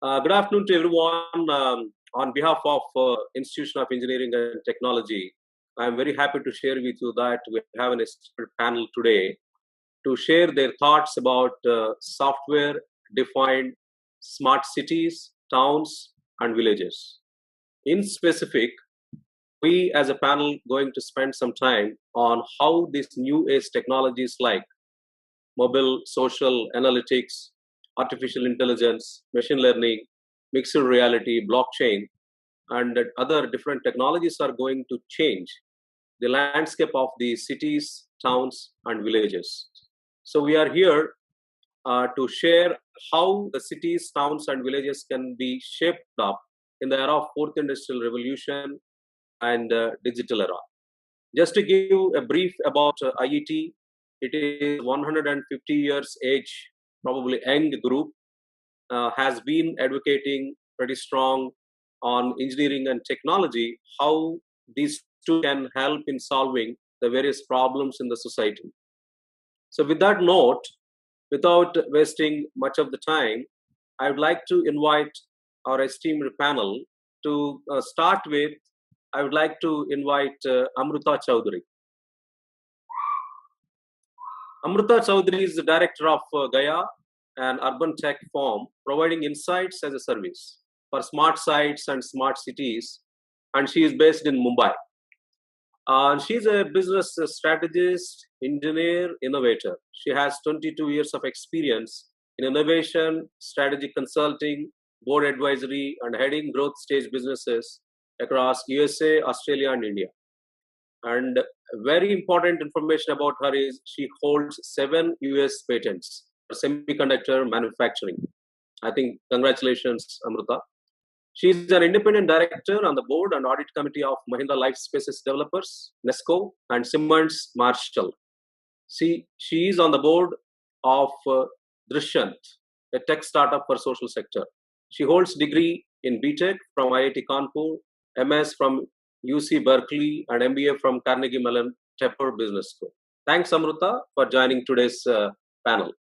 Good afternoon to everyone. On behalf of Institution of Engineering and Technology, I'm very happy to share with you that we have an expert panel today to share their thoughts about software-defined smart cities, towns, and villages. In specific, we as a panel going to spend some time on how these new age technologies like mobile, social, analytics, artificial intelligence, machine learning, mixed reality, blockchain, and other different technologies are going to change the landscape of the cities, towns, and villages. So we are here to share how the cities, towns, and villages can be shaped up in the era of fourth industrial revolution and digital era. Just to give you a brief about IET, it is 150 years age, probably young group, has been advocating pretty strong on engineering and technology, how these two can help in solving the various problems in the society. So with that note, without wasting much of the time, I would like to invite our esteemed panel to start with. I would like to invite Amruta Chowdhury. Amruta Chowdhury is the director of Gaia, an urban tech firm providing insights as a service for smart sites and smart cities, and she is based in Mumbai. She's a business strategist, engineer, innovator. She has 22 years of experience in innovation, strategy consulting, board advisory, and heading growth stage businesses across USA, Australia, and India. And very important information about her is she holds 7 US patents for semiconductor manufacturing. I think congratulations, Amruta. She is an independent director on the board and audit committee of Mahindra Life Spaces Developers, Nesco, and Simmons Marshall. She is on the board of Drishyant, a tech startup for social sector. She holds degree in BTech from IIT Kanpur, MS from UC Berkeley, and MBA from Carnegie Mellon Tepper Business School. Thanks, Amruta, for joining today's panel.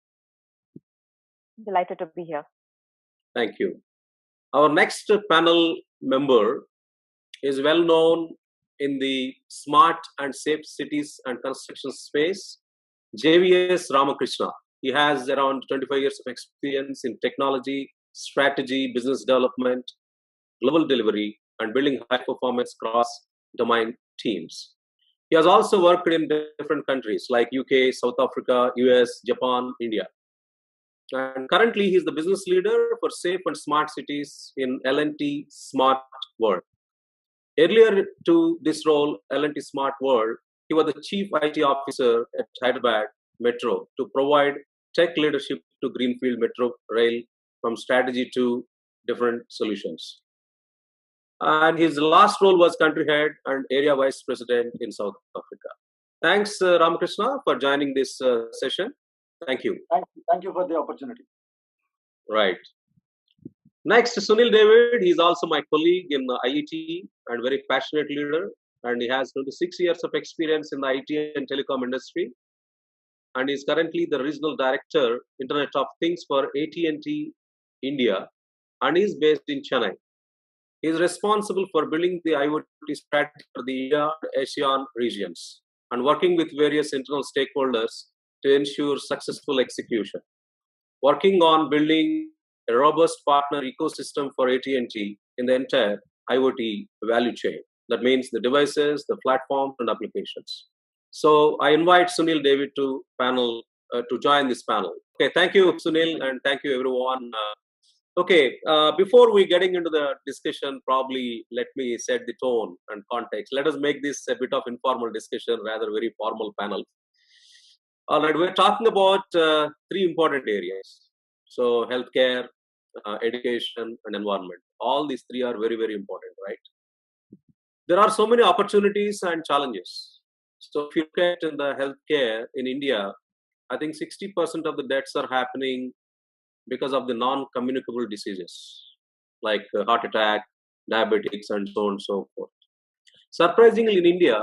Delighted to be here. Thank you. Our next panel member is well known in the smart and safe cities and construction space, JVS Ramakrishna. He has around 25 years of experience in technology, strategy, business development, global delivery, and building high-performance cross-domain teams. He has also worked in different countries like UK, South Africa, US, Japan, India. And currently, he is the business leader for safe and smart cities in L&T Smart World. Earlier to this role, L&T Smart World, he was the chief IT officer at Hyderabad Metro to provide tech leadership to Greenfield Metro Rail from strategy to different solutions. And his last role was country head and area vice president in South Africa. Thanks, Ramakrishna, for joining this session. Thank you. Thank you for the opportunity. Right. Next, Sunil David. He's also my colleague in IET and very passionate leader. And he has 26 years of experience in the IT and telecom industry. And he's currently the regional director, Internet of Things for AT&T India, and he's based in Chennai. He is responsible for building the IoT strategy for the India and ASEAN regions and working with various internal stakeholders to ensure successful execution. Working on building a robust partner ecosystem for AT&T in the entire IoT value chain. That means the devices, the platforms, and applications. So I invite Sunil David to panel to join this panel. Okay, thank you, Sunil, and thank you, everyone. Before we getting into the discussion, probably let me set the tone and context. Let us make this a bit of informal discussion, rather very formal panel. All right, we're talking about 3 important areas. So healthcare, education, and environment. All these 3 are very, very important, right? There are so many opportunities and challenges. So if you look at in the healthcare in India, I think 60% of the deaths are happening because of the non-communicable diseases like heart attack, diabetics, and so on and so forth. Surprisingly, in India,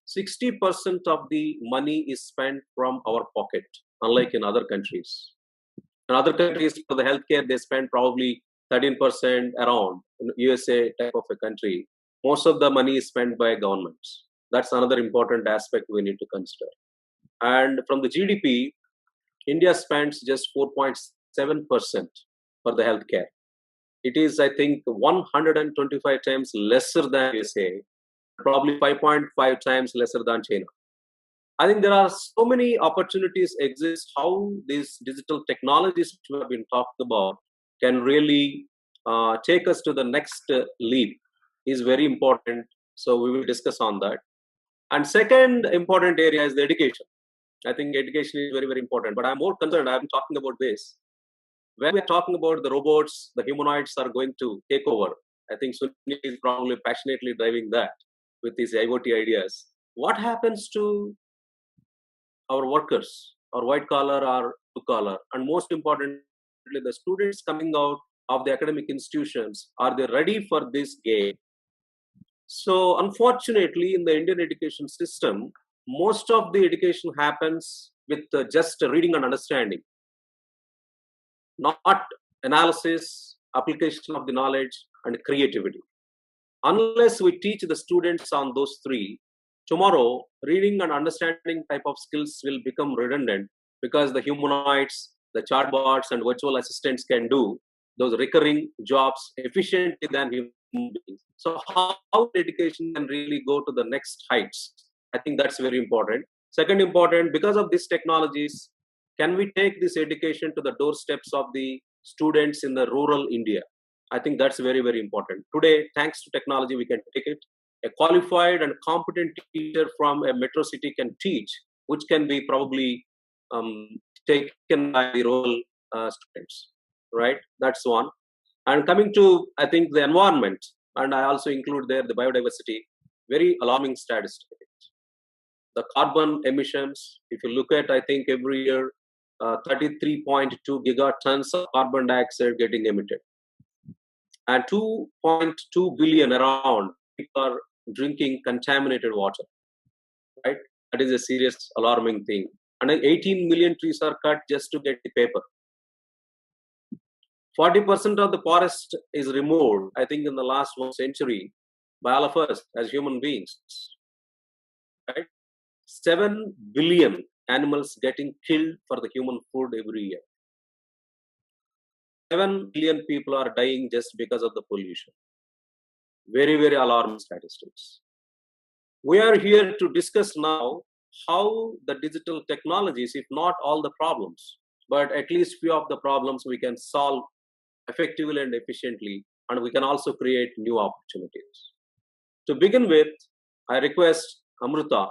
60% of the money is spent from our pocket, unlike in other countries. In other countries, for the healthcare, they spend probably 13% around in USA type of a country, most of the money is spent by governments. That's another important aspect we need to consider. And from the GDP, India spends just 4.7% for the healthcare. It is, I think, 125 times lesser than USA, probably 5.5 times lesser than China. I think there are so many opportunities exist how these digital technologies which have been talked about can really take us to the next leap is very important. So we will discuss on that. And second important area is the education. I think education is very, very important. But I'm more concerned, I'm talking about this. When we're talking about the robots, the humanoids are going to take over. I think Sunil is probably passionately driving that with his IoT ideas. What happens to our workers, or white collar or blue collar? And most importantly, the students coming out of the academic institutions, are they ready for this game? So, unfortunately, in the Indian education system, most of the education happens with just reading and understanding, not analysis, application of the knowledge, and creativity. Unless we teach the students on those three, tomorrow reading and understanding type of skills will become redundant because the humanoids, the chatbots, and virtual assistants can do those recurring jobs efficiently than human beings. So, how education can really go to the next heights? I think that's very important. Second, important, because of these technologies, can we take this education to the doorsteps of the students in the rural India? I think that's very, very important. Today, thanks to technology, we can take it. A qualified and competent teacher from a metro city can teach, which can be probably taken by the rural students, right? That's one. And coming to, I think, the environment, and I also include there the biodiversity, very alarming statistics. The carbon emissions, if you look at, I think every year, 33.2 gigatons of carbon dioxide getting emitted. And 2.2 billion around people are drinking contaminated water, right? That is a serious, alarming thing. And 18 million trees are cut just to get the paper. 40% of the forest is removed, I think, in the last 1 century by all of us as human beings, right? 7 billion animals getting killed for the human food every year. 7 billion people are dying just because of the pollution. Very, very alarming statistics. We are here to discuss now how the digital technologies, if not all the problems, but at least few of the problems we can solve effectively and efficiently, and we can also create new opportunities. To begin with, I request Amruta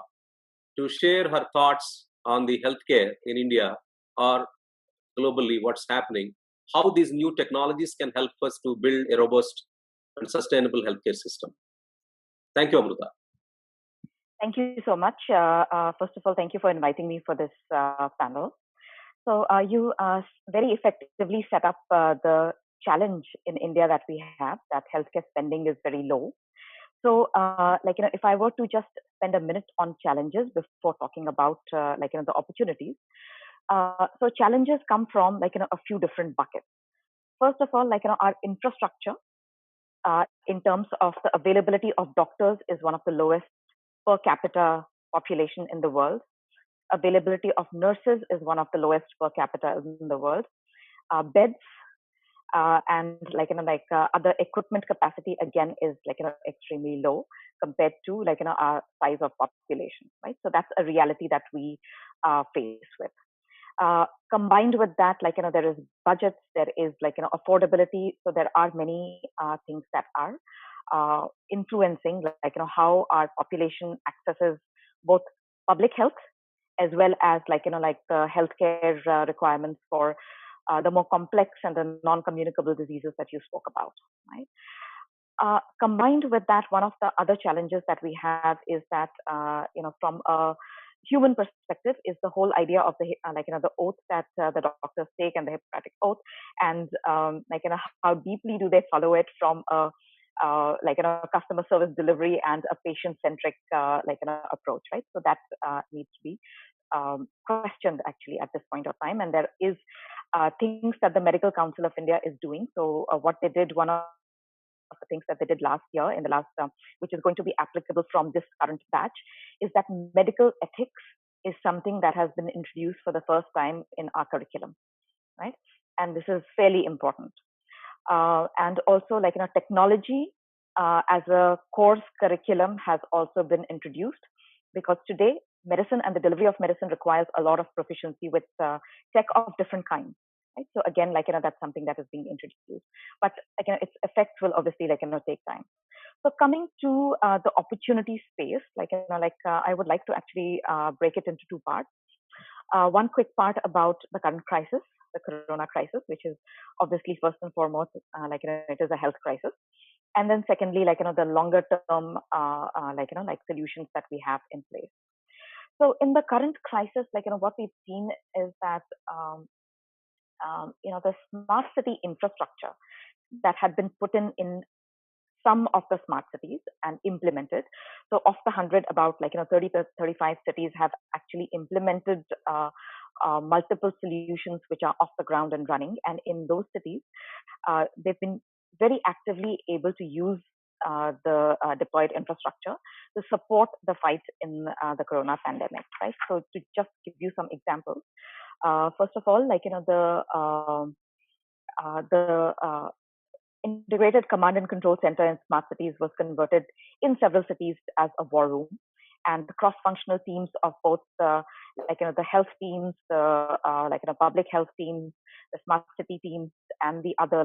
to share her thoughts on the healthcare in India or globally, what's happening, how these new technologies can help us to build a robust and sustainable healthcare system. Thank you, Amruta. Thank you so much. First of all, thank you for inviting me for this panel. So you very effectively set up the challenge in India that we have, that healthcare spending is very low. So, if I were to just spend a minute on challenges before talking about, the opportunities. So challenges come from, a few different buckets. First of all, our infrastructure in terms of the availability of doctors is one of the lowest per capita population in the world. Availability of nurses is one of the lowest per capita in the world. Beds and other equipment capacity again is extremely low compared to our size of population, right? So that's a reality that we face with. Combined with that, there is budgets, there is affordability. So there are many things that are influencing how our population accesses both public health as well as the healthcare requirements for the more complex and the non-communicable diseases that you spoke about, right? Combined with that, one of the other challenges that we have is that from a human perspective is the whole idea of the the oath that the doctors take and the Hippocratic oath, and how deeply do they follow it from a customer service delivery and a patient-centric approach, right? So that needs to be questioned actually at this point of time. And there is things that the Medical Council of India is doing. So what they did, one of the things that they did last year in the last which is going to be applicable from this current batch, is that medical ethics is something that has been introduced for the first time in our curriculum, right? And this is fairly important. And also technology as a course curriculum has also been introduced, because today medicine and the delivery of medicine requires a lot of proficiency with tech of different kinds. Right? So again, that's something that is being introduced, but again, its effects will obviously take time. So coming to the opportunity space, I would like to actually break it into two parts. One quick part about the current crisis, the corona crisis, which is obviously first and foremost, it is a health crisis. And then secondly, the longer term, solutions that we have in place. So in the current crisis, what we've seen is that, the smart city infrastructure that had been put in some of the smart cities and implemented. So of the 100, about 30 to 35 cities have actually implemented multiple solutions which are off the ground and running. And in those cities, they've been very actively able to use the deployed infrastructure to support the fight in the corona pandemic, right? So to just give you some examples, first of all, the integrated command and control center in smart cities was converted in several cities as a war room, and the cross-functional teams of both the health teams, the public health teams, the smart city teams, and the other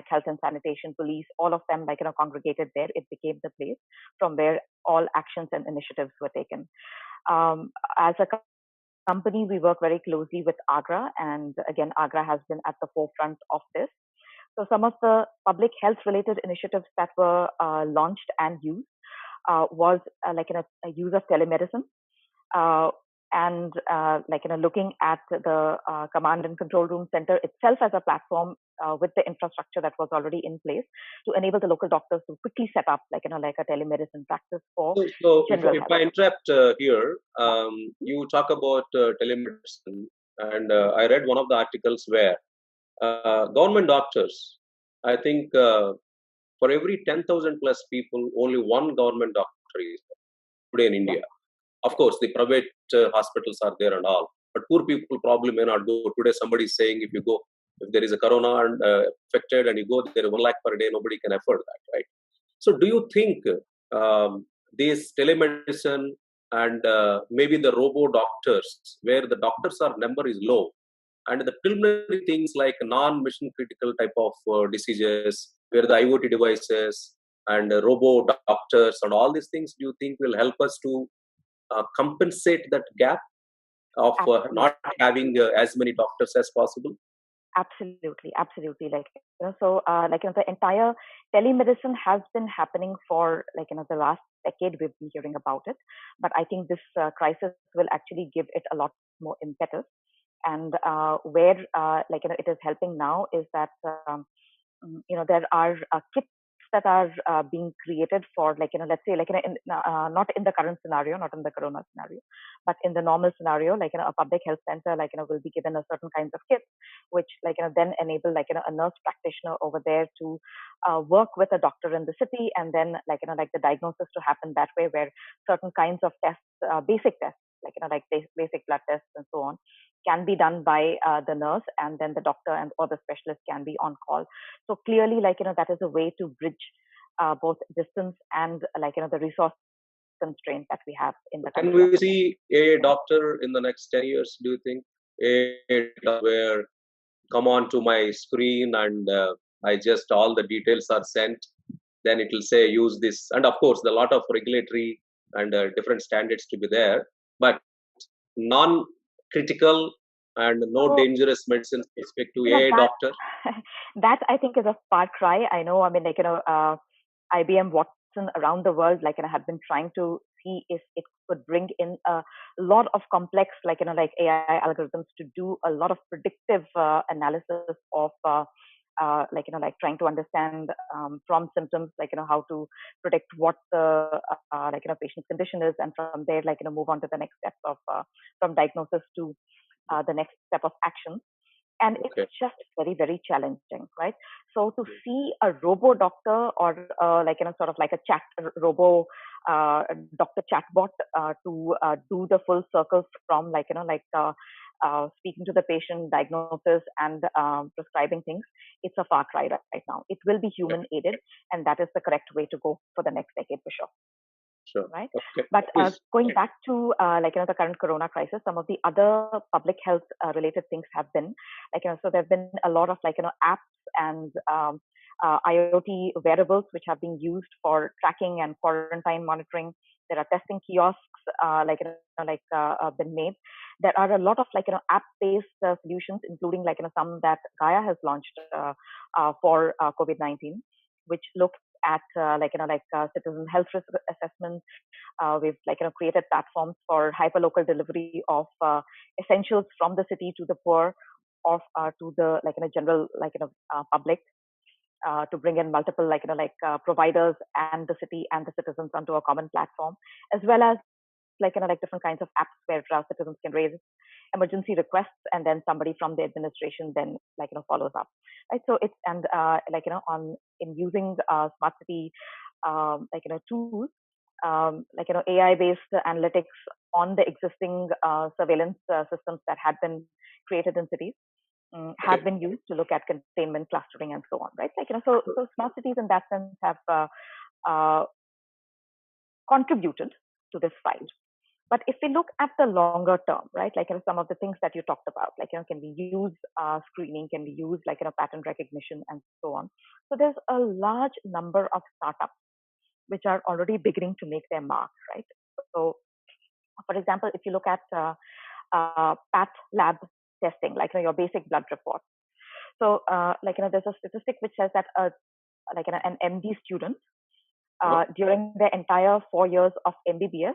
health and sanitation, police, all of them congregated there. It became the place from where all actions and initiatives were taken. As a company, we work very closely with Agra, and again, Agra has been at the forefront of this. So some of the public health related initiatives that were launched and used was a use of telemedicine, and looking at the command and control room center itself as a platform with the infrastructure that was already in place to enable the local doctors to quickly set up a telemedicine practice for general health. If I interrupt here, you talk about telemedicine, and I read one of the articles where government doctors, I think for every 10,000 plus people, only one government doctor is today in India. Of course, the private hospitals are there and all, but poor people probably may not go. Today, somebody is saying if there is a corona and affected and you go there 1 lakh per day, nobody can afford that, right? So do you think this telemedicine and maybe the robo doctors, where the doctors are number is low, and the preliminary things like non-mission critical type of diseases, where the IoT devices and robo doctors and all these things, do you think will help us to compensate that gap of not having as many doctors as possible? Absolutely. The entire telemedicine has been happening for the last decade. We've been hearing about it, but I think this crisis will actually give it a lot more impetus. And where it is helping now is that there are kits that are being created for let's say not in the current scenario, not in the corona scenario, but in the normal scenario, a public health center will be given a certain kinds of kits which then enable a nurse practitioner over there to work with a doctor in the city, and then the diagnosis to happen that way, where certain kinds of tests, basic tests basic blood tests and so on, can be done by the nurse, and then the doctor and or the specialist can be on call. So clearly, that is a way to bridge both distance and the resource constraint that we have in the country. Can we see a doctor in the next 10 years? Do you think a doctor where come on to my screen and I just all the details are sent, then it will say use this, and of course, the lot of regulatory and different standards to be there, but non-critical and no dangerous medicines specific to a doctor? That I think is a far cry. I know, IBM Watson around the world, have been trying to see if it could bring in a lot of complex, AI algorithms to do a lot of predictive analysis of like trying to understand from symptoms, how to predict what the patient's condition is, and from there, move on to the next steps of from diagnosis to the next step of action. And Okay. it's just very, very challenging, right? So to see a robo doctor or sort of like a chat robo doctor chatbot to do the full circle from speaking to the patient, diagnosis, and prescribing things, it's a far cry right now. It will be human aided, and that is the correct way to go for the next decade for sure. Sure. Right. Okay. But going back to the current corona crisis, some of the other public health related things have been so there have been a lot of apps and IoT wearables which have been used for tracking and quarantine monitoring. There are testing kiosks been made. There are a lot of app-based solutions, including some that Gaia has launched for COVID-19, which look at citizen health risk assessment. We've created platforms for hyperlocal delivery of essentials from the city to the poor, of to the general public, to bring in multiple providers and the city and the citizens onto a common platform, as well as different kinds of apps where citizens can raise emergency requests, and then somebody from the administration then follows up, right? So it's and on in using smart city tools, AI based analytics on the existing surveillance systems that had been created in cities have been used to look at containment, clustering, and so on, right? So smart cities in that sense have contributed to this fight. But if we look at the longer term, right, some of the things that you talked about, can we use screening, can we use pattern recognition, and so on. So there's a large number of startups which are already beginning to make their mark, right? So, for example, if you look at PAT lab testing, your basic blood report. So, there's a statistic which says that an MD student during their entire 4 years of MBBS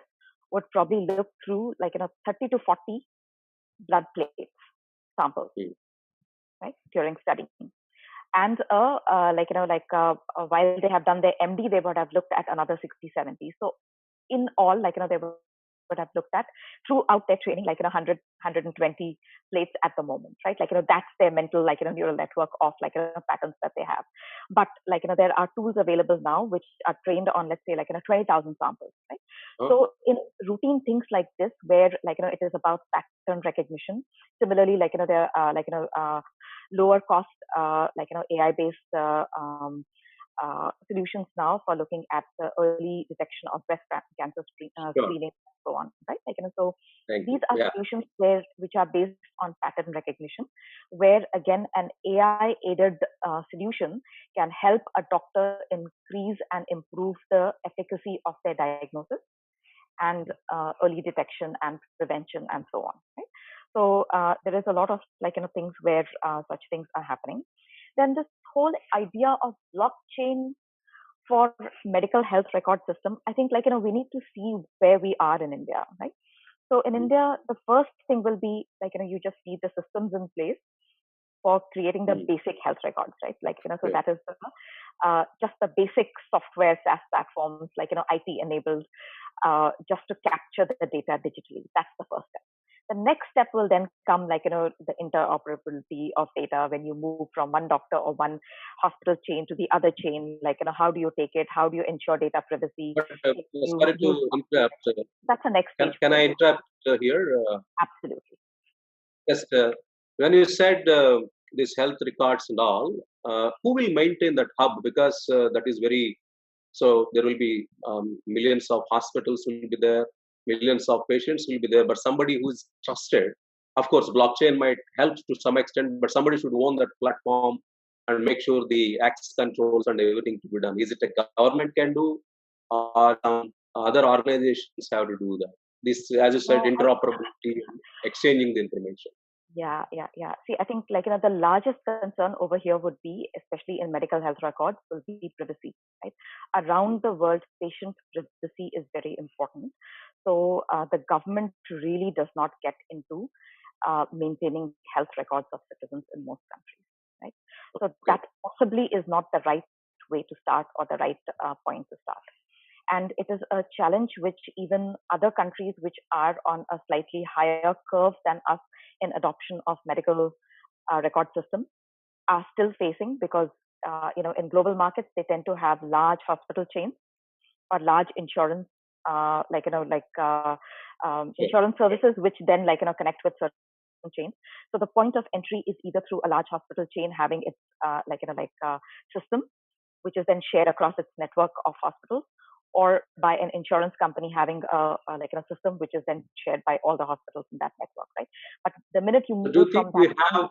would probably look through 30 to 40 blood plates samples, right, during studying. And while they have done their MD, they would have looked at another 60, 70. So in all, they would have looked at throughout their training, 100, 120 plates at the moment, right? That's their mental, neural network of patterns that they have. But there are tools available now which are trained on, let's say, 20,000 samples, right? So in routine things like this, where it is about pattern recognition. Similarly, there are lower cost, AI based solutions now for looking at the early detection of breast cancer screening and so on, right? So these are solutions which are based on pattern recognition, where again an AI aided solution can help a doctor increase and improve the efficacy of their diagnosis and early detection and prevention and so on, right? So there is a lot of things where such things are happening. Then this whole idea of blockchain for medical health record system, I think we need to see where we are in India, right? So in India, the first thing will be you just need the systems in place for creating the basic health records, right? So that is just the basic software SaaS platforms, IT enabled, just to capture the data digitally. That's the first step. The next step will then come the interoperability of data when you move from one doctor or one hospital chain to the other chain. How do you take it? How do you ensure data privacy? But, sorry to interrupt. That's the next stage. Can I interrupt here? Absolutely. Just when you said these health records and all, who will maintain that hub? Because that is very. So there will be millions of hospitals will be there, millions of patients will be there, but somebody who is trusted. Of course, blockchain might help to some extent, but somebody should own that platform and make sure the access controls and everything to be done. Is it a government can do, or other organizations have to do that? This, as you said, interoperability, exchanging the information. Yeah. See, I think the largest concern over here would be, especially in medical health records, will be privacy, right? Around the world, patient privacy is very important. So the government really does not get into maintaining health records of citizens in most countries, right? So that possibly is not the right way to start or the right point to start. And it is a challenge which even other countries which are on a slightly higher curve than us in adoption of medical record systems are still facing, because in global markets they tend to have large hospital chains or large insurance insurance services, which then connect with certain chains. So the point of entry is either through a large hospital chain having its system, which is then shared across its network of hospitals, or by an insurance company having a system which is then shared by all the hospitals in that network, right? But the minute you move Do you think from we that, have,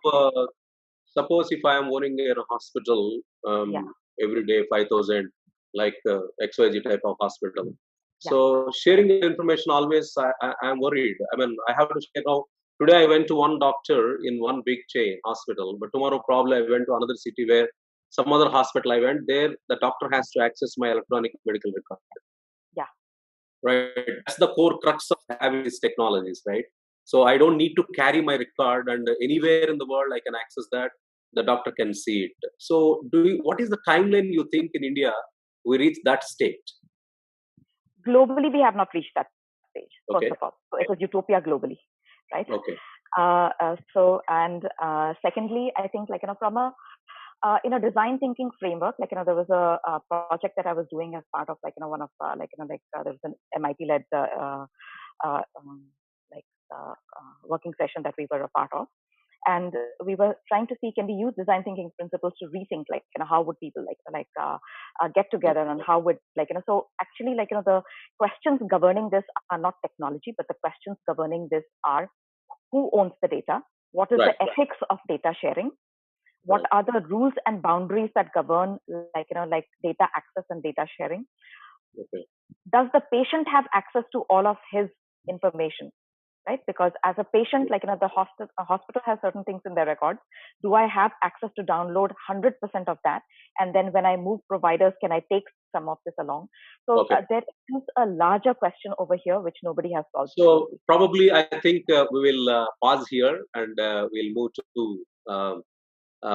suppose if I am owning a hospital, yeah, every day 5,000, like XYZ type of hospital. yeah, So sharing the information always, I'm worried. I mean, I have to share now. Today I went to one doctor in one big chain hospital, but tomorrow probably I went to another city where some other hospital I went there, the doctor has to access my electronic medical record. yeah. Right? That's the core crux of having these technologies, right? So I don't need to carry my record, and anywhere in the world I can access that. The doctor can see it. So, what is the timeline you think in India we reach that state? Globally, we have not reached that stage. First Okay. of all, so it was utopia globally, right? Okay. Secondly, I think from a in a design thinking framework, there was a project that I was doing as part of one of there was an MIT led working session that we were a part of, and we were trying to see, can we use design thinking principles to rethink how would people get together, and how would so actually the questions governing this are not technology, but the questions governing this are who owns the data, what is Right. the ethics of data sharing, what are the rules and boundaries that govern data access and data sharing. Okay. Does the patient have access to all of his information, right? Because as a patient, the hospital has certain things in their records. Do I have access to download 100% of that? And then when I move providers, can I take some of this along? So Okay. there is a larger question over here which nobody has solved. So probably I think we will pause here, and we'll move to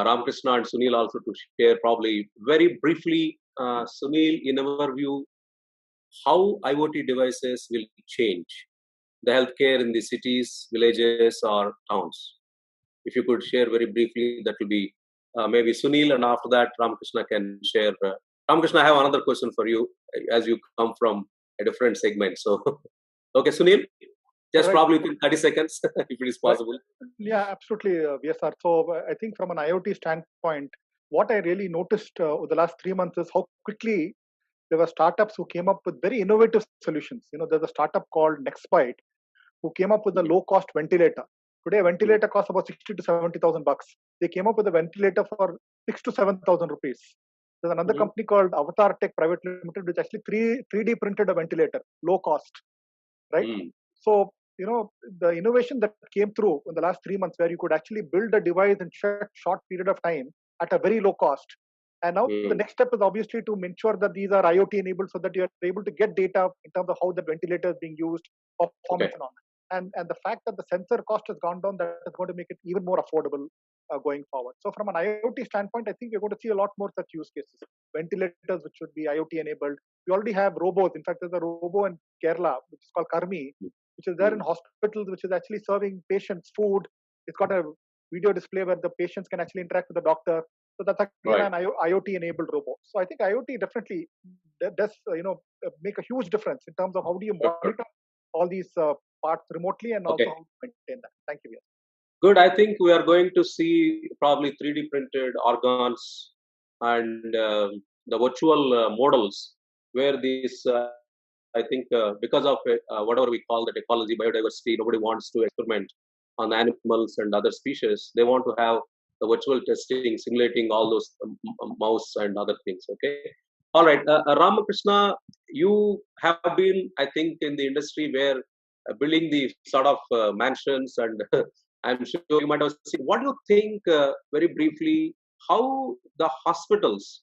Ramakrishna and Sunil also to share probably very briefly. Sunil, in our view, how IoT devices will change the healthcare in the cities, villages, or towns? If you could share very briefly, that will be maybe Sunil, and after that, Ramakrishna can share. Ramakrishna, I have another question for you, as you come from a different segment. So, okay, Sunil, just Right. probably within 30 seconds, if it is possible. Yeah, absolutely, VSR. So I think from an IoT standpoint, what I really noticed over the last 3 months is how quickly there were startups who came up with very innovative solutions. There's a startup called Nextbyte who came up with a low-cost ventilator. Today, a ventilator costs about 60 to 70,000 bucks. They came up with a ventilator for 6 to 7,000 rupees. There's another company called Avatar Tech Private Limited, which actually 3D printed a ventilator, low cost, right? So, the innovation that came through in the last 3 months, where you could actually build a device in short period of time at a very low cost. And now the next step is obviously to ensure that these are IoT enabled, so that you are able to get data in terms of how the ventilator is being used, performance, and all. And the fact that the sensor cost has gone down, that is going to make it even more affordable going forward. So from an IoT standpoint, I think we're going to see a lot more such use cases. Ventilators, which should be IoT enabled. We already have robots. In fact, there's a robo in Kerala, which is called Karmi, which is there in hospitals, which is actually serving patients food. It's got a video display where the patients can actually interact with the doctor. So that's again an IoT-enabled robot. So I think IoT definitely does make a huge difference in terms of how do you monitor all these parts remotely, and also how to maintain that. Thank you. Good. I think we are going to see probably 3D printed organs and the virtual models where these. I think because of whatever we call the technology, biodiversity, nobody wants to experiment on animals and other species. They want to have the virtual testing, simulating all those mouse and other things. Okay. All right. Ramakrishna, you have been, I think, in the industry where building the sort of mansions, and I'm sure you might have seen. What do you think, very briefly, how the hospitals,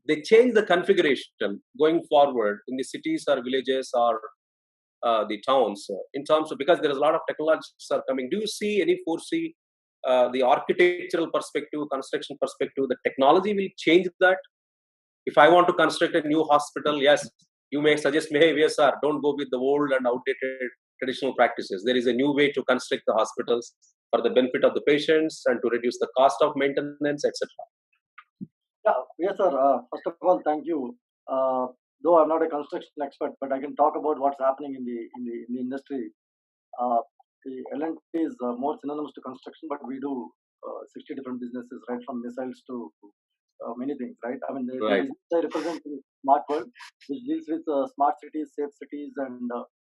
they change the configuration going forward in the cities or villages or the towns in terms of, because there is a lot of technologies are coming. Do you see any foresee the architectural perspective, construction perspective, the technology will change that. If I want to construct a new hospital, yes, you may suggest me, hey, VSR, don't go with the old and outdated traditional practices. There is a new way to construct the hospitals for the benefit of the patients and to reduce the cost of maintenance, etc. Yeah, yes, sir. First of all, thank you. Though I'm not a construction expert, but I can talk about what's happening in the industry. Uh, the L&T is more synonymous to construction, but we do 60 different businesses, right from missiles to many things, right? I mean, Right. they represent the smart world, which deals with smart cities, safe cities, and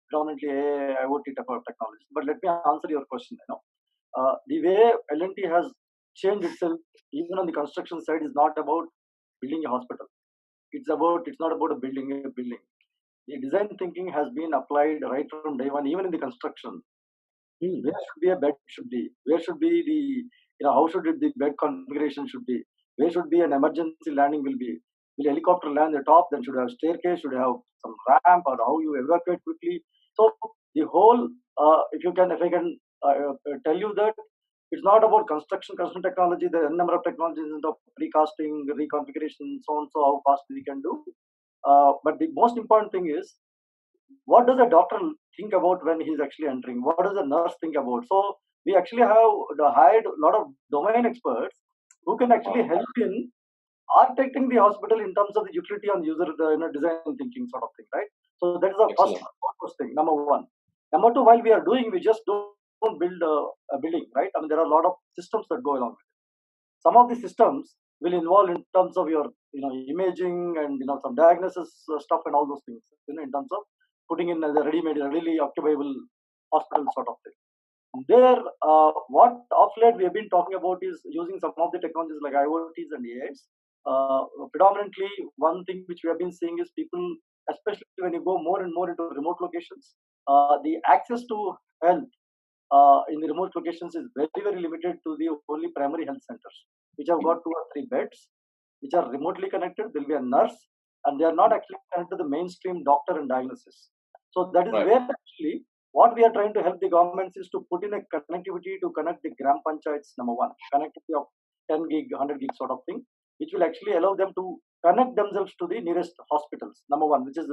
predominantly AI, IoT type of technology. But let me answer your question. The way L&T has changed itself, even on the construction side, is not about building a hospital. It's not about building a building. The design thinking has been applied right from day one, even in the construction. Where should be a bed should be? Where should be how should the bed configuration should be? Where should be an emergency landing will be? Will helicopter land at the top? Then should have staircase? Should have some ramp? Or how you evacuate quickly? So the whole, if I can tell you that it's not about construction technology. There are a number of technologies of recasting, reconfiguration, so on, so how fast we can do. But the most important thing is, what does a doctor think about when he's actually entering? What does a nurse think about? So we actually have hired a lot of domain experts who can actually help in architecting the hospital in terms of the utility on user design thinking sort of thing, right? So that is the first thing, number one. Number two, while we are doing, we just don't build a building, right? I mean, there are a lot of systems that go along with it. Some of the systems will involve in terms of your imaging and some diagnosis stuff and all those things, in terms of putting in as a readily occupiable hospital sort of thing. There, what of late we have been talking about is using some of the technologies like IoTs and AIs. Predominantly, one thing which we have been seeing is people, especially when you go more and more into remote locations, the access to health in the remote locations is very, very limited to the only primary health centers, which have got 2 or 3 beds, which are remotely connected. There will be a nurse, and they are not actually connected to the mainstream doctor and diagnosis. So that is where actually what we are trying to help the governments is to put in a connectivity to connect the gram panchayats, number one, connectivity of 10 gig, 100 gig sort of thing, which will actually allow them to connect themselves to the nearest hospitals, number one, which is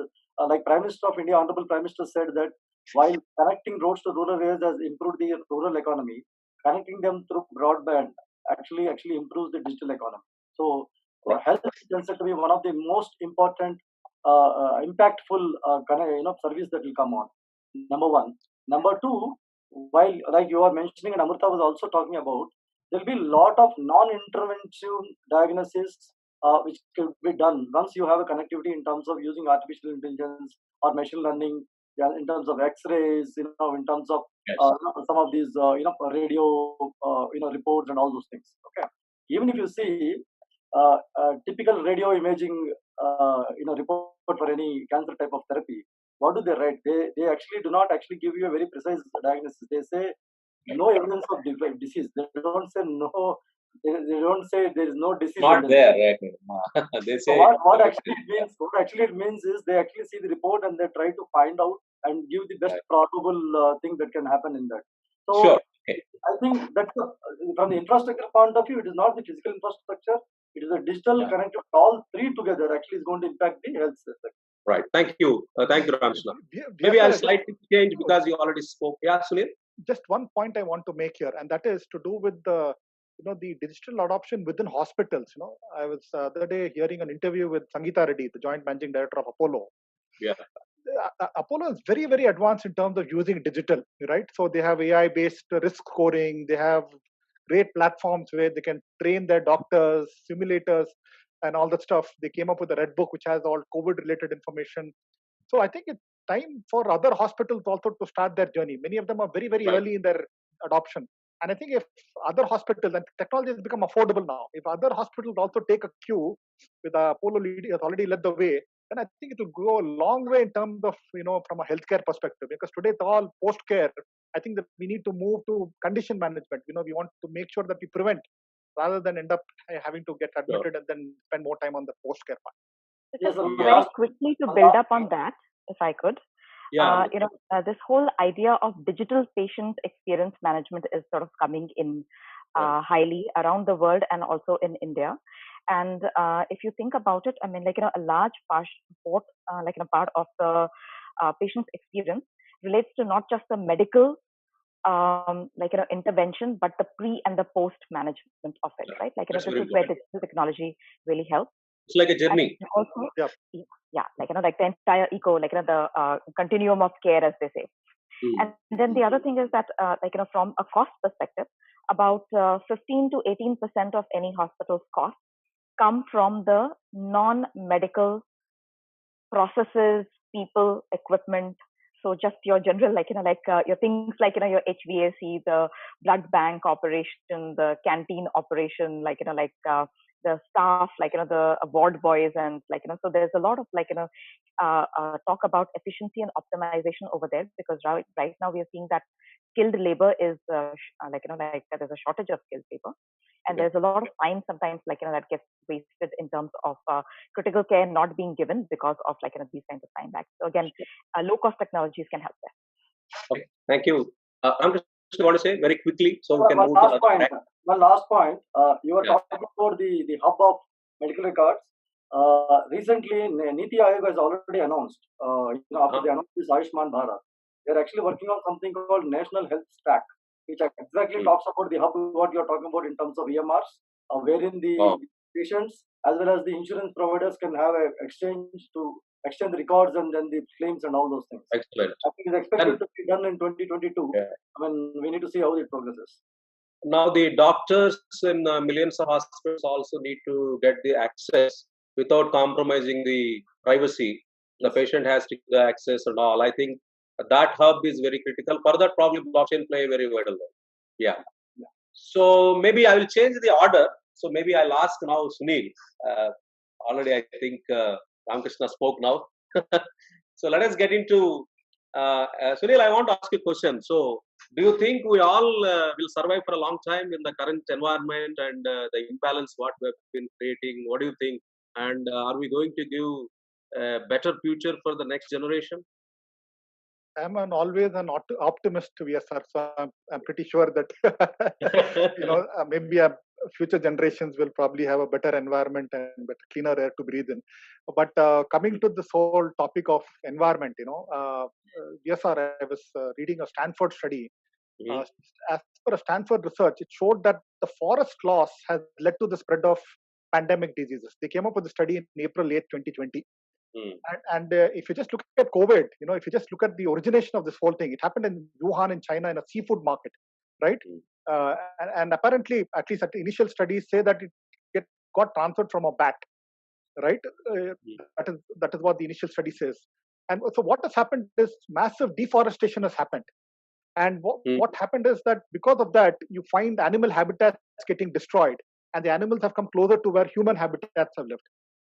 like Prime Minister of India, Honorable Prime Minister said that while connecting roads to rural areas has improved the rural economy, connecting them through broadband actually improves the digital economy. So health is considered to be one of the most important, impactful service that will come on. Number one. Number two, while like you are mentioning and Amrita was also talking about, there will be a lot of non-intervention diagnosis which could be done once you have a connectivity in terms of using artificial intelligence or machine learning, in terms of X-rays, in terms of some of these, radio, reports and all those things. Okay, even if you see typical radio imaging, report for any cancer type of therapy, what do they write? They actually do not actually give you a very precise diagnosis. They say no evidence of disease. They don't say no. They don't say there is no disease. Not there, right? They say so what actually it means. What actually it means is they actually see the report and they try to find out and give the best probable thing that can happen in that. So sure. I think that from the infrastructure point of view, it is not the physical infrastructure. It is a digital connected. All three together actually is going to impact the health sector. Right. Thank you. Thank you, Ramshna. Maybe I'll slightly change because you already spoke. Yeah, Sunil? Just one point I want to make here, and that is to do with the the digital adoption within hospitals. I was the other day hearing an interview with Sangeeta Reddy, the joint managing director of Apollo. Yeah. Apollo is very, very advanced in terms of using digital, right? So they have AI-based risk scoring. They have great platforms where they can train their doctors, simulators, and all that stuff. They came up with a Red Book, which has all COVID-related information. So I think it's time for other hospitals also to start their journey. Many of them are very, very early in their adoption. And I think if other hospitals, and technology has become affordable now, if other hospitals also take a cue with Apollo has already led the way, then I think it will go a long way in terms of, from a healthcare perspective. Because today it's all post-care. I think that we need to move to condition management. We want to make sure that we prevent rather than end up having to get admitted and then spend more time on the post-care part. Just very quickly to build up on that, if I could. This whole idea of digital patient experience management is sort of coming in highly around the world and also in India. And if you think about it, I mean, like, a large part of the patient's experience relates to not just the medical intervention, but the pre and the post management of it, right? Like, That's this very is where important. digital technology really helps. It's like a And journey. also, Yeah. yeah, like the entire the continuum of care, as they say. And then the other thing is that, from a cost perspective, about 15 to 18% of any hospital's costs come from the non-medical processes, people, equipment. So just your general, your things like, your HVAC, the blood bank operation, the canteen operation, the staff, the ward boys, and so there's a lot of talk about efficiency and optimization over there, because right now we are seeing that skilled labor is there's a shortage of skilled labor, and there's a lot of time sometimes that gets wasted in terms of critical care not being given because of these kinds of time lags. So again, low cost technologies can help there. Okay, thank you. I'm just want to say very quickly, so we can One move to last the point. One last point. You were Yeah. talking about the hub of medical records. Recently, Niti Aayog has already announced, after they announced this Ayushman Bharat, they're actually working on something called National Health Stack, which exactly talks about the hub, what you're talking about in terms of EMRs, wherein the patients as well as the insurance providers can have an exchange the records and then the claims and all those things. Excellent. I think it's expected to be done in 2022. Yeah. I mean, we need to see how it progresses. Now the doctors in millions of hospitals also need to get the access without compromising the privacy. The patient has to get access and all. I think that hub is very critical. For that, probably blockchain play a very vital role. Yeah. So maybe I will change the order. So maybe I'll ask now Sunil. Already I think Ramkrishna spoke now. So let us get into Sunil. I want to ask you a question. So do you think we all will survive for a long time in the current environment and the imbalance what we have been creating? What do you think? And are we going to give a better future for the next generation? I'm always an optimist, VSR. So I'm pretty sure that maybe future generations will probably have a better environment and better, cleaner air to breathe in. But coming to this whole topic of environment, VSR, I was reading a Stanford study. As per a Stanford research, it showed that the forest loss has led to the spread of pandemic diseases. They came up with a study in April 8, 2020. And if you just look at COVID, if you just look at the origination of this whole thing, it happened in Wuhan in China in a seafood market, right? And apparently, at least at the initial studies, say that it got transferred from a bat, right? That is what the initial study says. And so what has happened is massive deforestation has happened. And what happened is that because of that, you find animal habitats getting destroyed, and the animals have come closer to where human habitats have lived.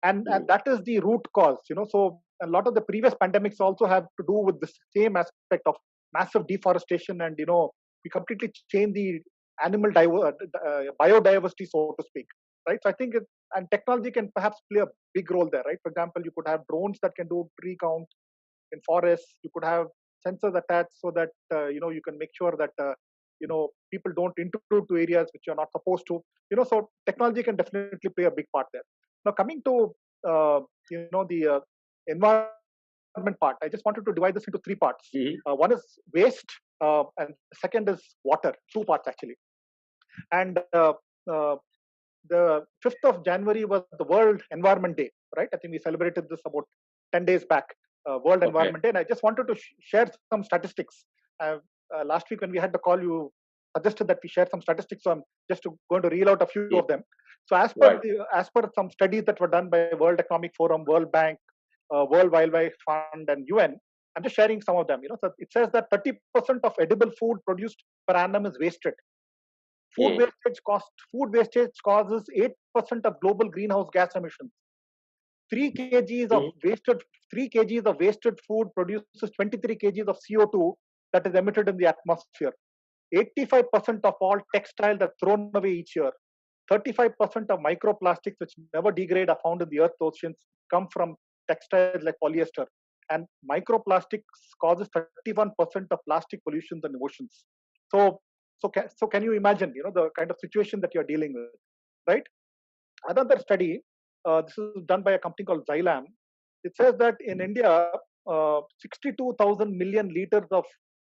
And that is the root cause, So a lot of the previous pandemics also have to do with the same aspect of massive deforestation, and we completely change the animal biodiversity, so to speak, right? So I think and technology can perhaps play a big role there, right? For example, you could have drones that can do tree count in forests. You could have sensors attached so that you can make sure that people don't intrude to areas which you're not supposed to. So technology can definitely play a big part there. Now, coming to the environment part, I just wanted to divide this into three parts. One is waste, and the second is water. Two parts actually. And the 5th of January was the World Environment Day, right? I think we celebrated this about 10 days back, World Environment Day. And I just wanted to share some statistics. Last week when we had the call, you suggested that we share some statistics. So I'm just going to reel out a few of them. So as per some studies that were done by World Economic Forum, World Bank, World Wildlife Fund, and UN, I'm just sharing some of them. So it says that 30% of edible food produced per annum is wasted. Food wastage causes 8% of global greenhouse gas emissions. 3 kgs of wasted food produces 23 kgs of CO2 that is emitted in the atmosphere. 85% of all textiles are thrown away each year. 35% of microplastics which never degrade are found in the Earth's oceans come from textiles like polyester. And microplastics causes 31% of plastic pollution in the oceans. So So can you imagine, the kind of situation that you're dealing with, right? Another study, this is done by a company called Xylam. It says that in India, 62,000 million liters of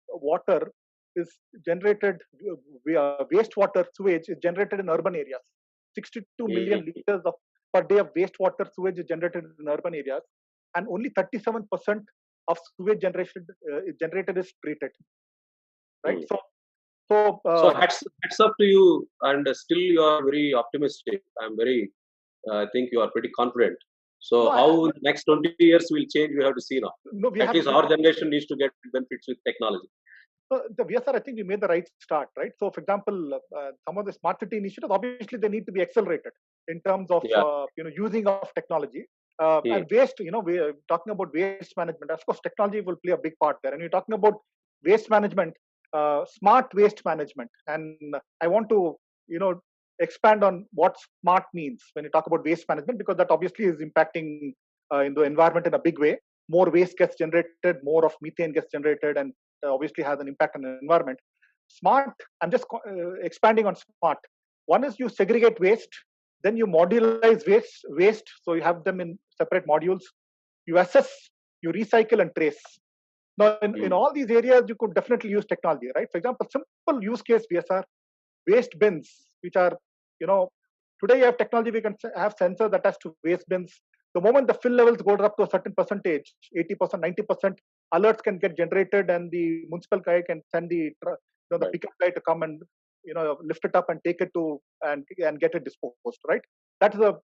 water is generated, wastewater sewage is generated in urban areas. 62 million Mm. liters of per day of wastewater sewage is generated in urban areas, and only 37% of sewage generated is treated, right? Mm. So So hats up to you, and still you are very optimistic. I'm very. I think you are pretty confident. So no, how next 20 years will change? We have to see now. no, we At have least our generation needs to get benefits with technology. the VSR. I think we made the right start, right? So, for example, some of the smart city initiatives, obviously, they need to be accelerated in terms of Yeah. using of technology. Hmm. And waste, we're talking about waste management. Of course, technology will play a big part there. And you're talking about waste management, smart waste management. And I want to, expand on what smart means when you talk about waste management, because that obviously is impacting in the environment in a big way. More waste gets generated, more of methane gets generated, and obviously has an impact on the environment. Smart, I'm just expanding on smart. One is you segregate waste, then you modularize waste, so you have them in separate modules. You assess, you recycle and trace. Now, in all these areas, you could definitely use technology, right? For example, simple use case VSR, waste bins, which are, today you have technology, we can have sensors attached to waste bins. The moment the fill levels go up to a certain percentage, 80%, 90%, alerts can get generated, and the municipal guy can send the Right. pickup guy to come and lift it up and take it to and get it disposed. Right? That is a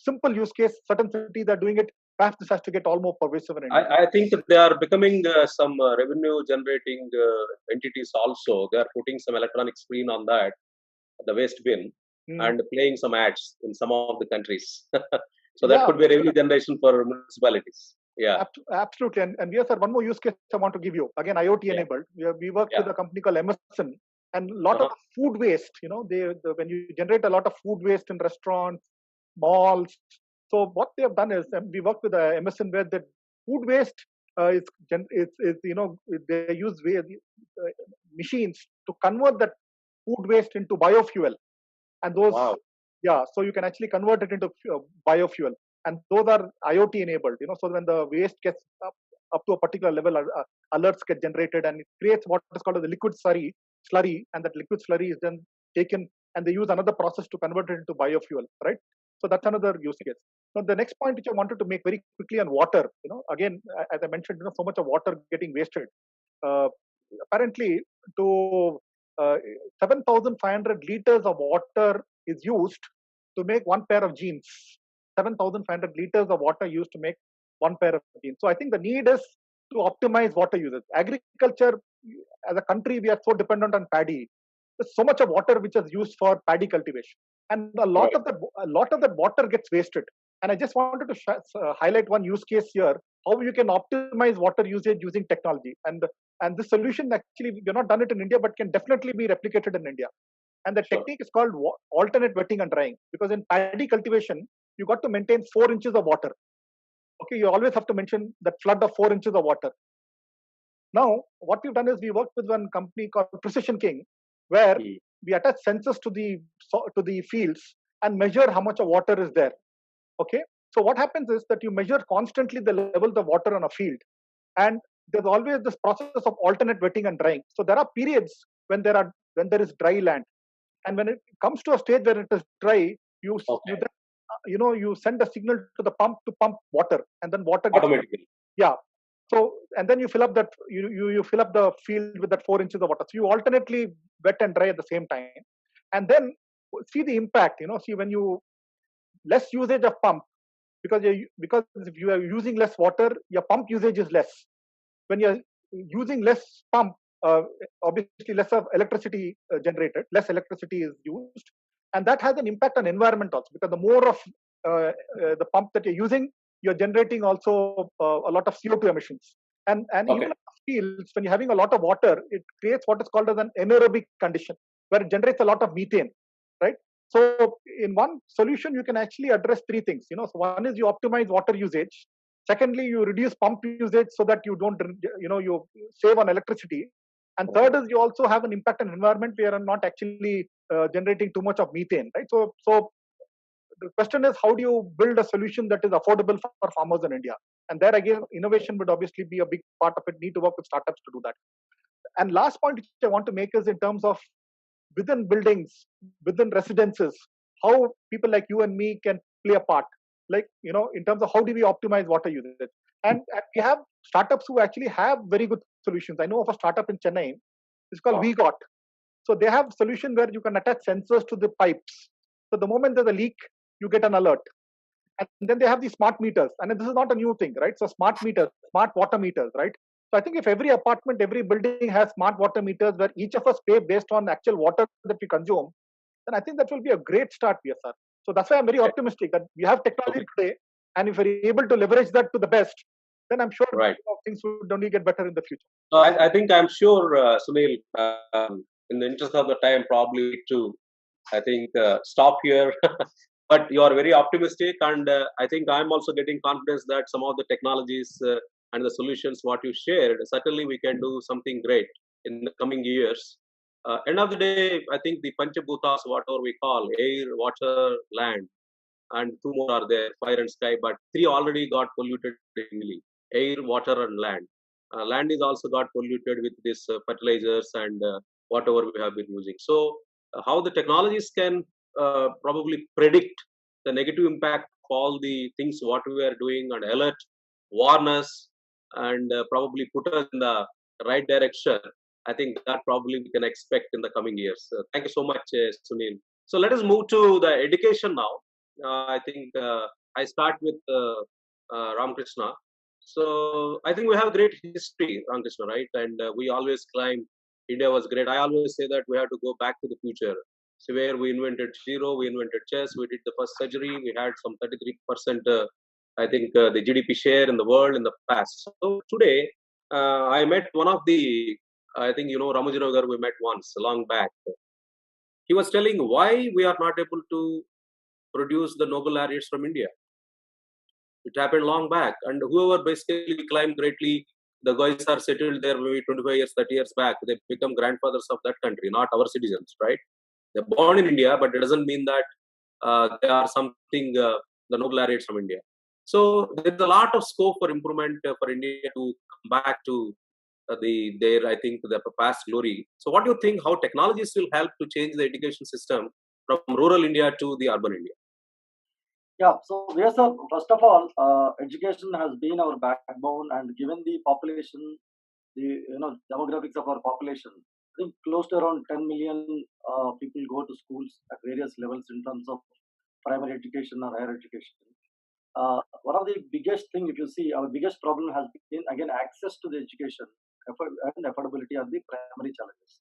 simple use case. Certain cities are doing it. Perhaps this has to get all more pervasive in India. I think they are becoming some revenue generating entities also. They are putting some electronic screen on that, the waste bin, and playing some ads in some of the countries. So that could be revenue generation for municipalities. Yeah. Absolutely. And yes, sir, one more use case I want to give you. Again, IoT enabled. We work with a company called Emerson, and a lot of food waste, when you generate a lot of food waste in restaurants, malls. So what they have done is, we work with Emerson, where the food waste is they use machines to convert that food waste into biofuel, and those so you can actually convert it into biofuel, and those are IoT enabled. So when the waste gets up to a particular level, alerts get generated, and it creates what is called the liquid slurry, and that liquid slurry is then taken, and they use another process to convert it into biofuel, right? So that's another use case. Now the next point which I wanted to make very quickly on water, again, as I mentioned, so much of water getting wasted. Apparently, to 7,500 liters of water is used to make one pair of jeans. 7,500 liters of water used to make one pair of jeans. So I think the need is to optimize water usage. Agriculture, as a country, we are so dependent on paddy. There's so much of water which is used for paddy cultivation, and a lot of that water gets wasted. And I just wanted to highlight one use case here: how you can optimize water usage using technology. And this solution, actually, we've not done it in India, but can definitely be replicated in India. And the technique is called alternate wetting and drying. Because in paddy cultivation, you got to maintain 4 inches of water. Okay, you always have to mention that flood of 4 inches of water. Now, what we've done is we worked with one company called Precision King, where we attach sensors to the fields and measure how much of water is there. Okay, so what happens is that you measure constantly the level of water on a field, and there's always this process of alternate wetting and drying. So there are periods when there is dry land, and when it comes to a stage where it is dry, you send a signal to the pump to pump water, and then water gets automatically. Yeah. So and then you fill up that you fill up the field with that 4 inches of water. So you alternately wet and dry at the same time, and then see the impact. See when you less usage of pump, because if you are using less water, your pump usage is less. When you're using less pump, obviously less of electricity generated, less electricity is used, and that has an impact on environment also, because the more of the pump that you're using, you're generating also a lot of CO2 emissions. And even in fields, when you're having a lot of water, it creates what is called as an anaerobic condition, where it generates a lot of methane, right? So in one solution, you can actually address 3 things. So one is you optimize water usage. Secondly, you reduce pump usage so that you don't, you save on electricity. And third is you also have an impact on environment. We are not actually generating too much of methane, right? So the question is, how do you build a solution that is affordable for farmers in India? And there again, innovation would obviously be a big part of it. Need to work with startups to do that. And last point which I want to make is in terms of within buildings, within residences, how people like you and me can play a part. Like, in terms of how do we optimize water usage? And we have startups who actually have very good solutions. I know of a startup in Chennai. It's called WeGot. So they have a solution where you can attach sensors to the pipes. So the moment there's a leak, you get an alert. And then they have these smart meters. And this is not a new thing, right? So smart meters, smart water meters, right? So I think if every apartment, every building has smart water meters where each of us pay based on actual water that we consume, then I think that will be a great start, VSR. So that's why I'm very optimistic that we have technology today. And if we're able to leverage that to the best, then I'm sure things would only get better in the future. So I think I'm sure, Sunil, in the interest of the time, probably to, I think, stop here. But you are very optimistic, and I think I'm also getting confidence that some of the technologies and the solutions what you shared, certainly we can do something great in the coming years. End of the day, I think the Panchabhutas, whatever we call air, water, land, and two more are there, fire and sky, but three already got polluted heavily: air, water, and land. Land is also got polluted with these fertilizers and whatever we have been using. So, how the technologies can probably predict the negative impact of all the things what we are doing and alert, warn us, and probably put us in the right direction. I think that probably we can expect in the coming years. Thank you so much, Sunil. So let us move to the education now. I think I start with Ramakrishna. So I think we have great history, Ramakrishna, right? And we always climb. India was great. I always say that we have to go back to the future. So where we invented zero, we invented chess, we did the first surgery, we had some 33%, I think, the GDP share in the world in the past. So today, I met one of the, I think, Ramujino Garu, we met once, long back. He was telling why we are not able to produce the Nobel laureates from India. It happened long back. And whoever basically climbed greatly, the guys are settled there maybe 25 years, 30 years back. They become grandfathers of that country, not our citizens, right? They're born in India, but it doesn't mean that they are something, the Nobel laureates from India. So there's a lot of scope for improvement for India to come back to I think, the past glory. So what do you think, how technologies will help to change the education system from rural India to the urban India? Yeah, so yes, sir. First of all, education has been our backbone, and given the population, the demographics of our population, I think close to around 10 million people go to schools at various levels in terms of primary education or higher education. One of the biggest thing, if you see, our biggest problem has been again access to the education and affordability are the primary challenges.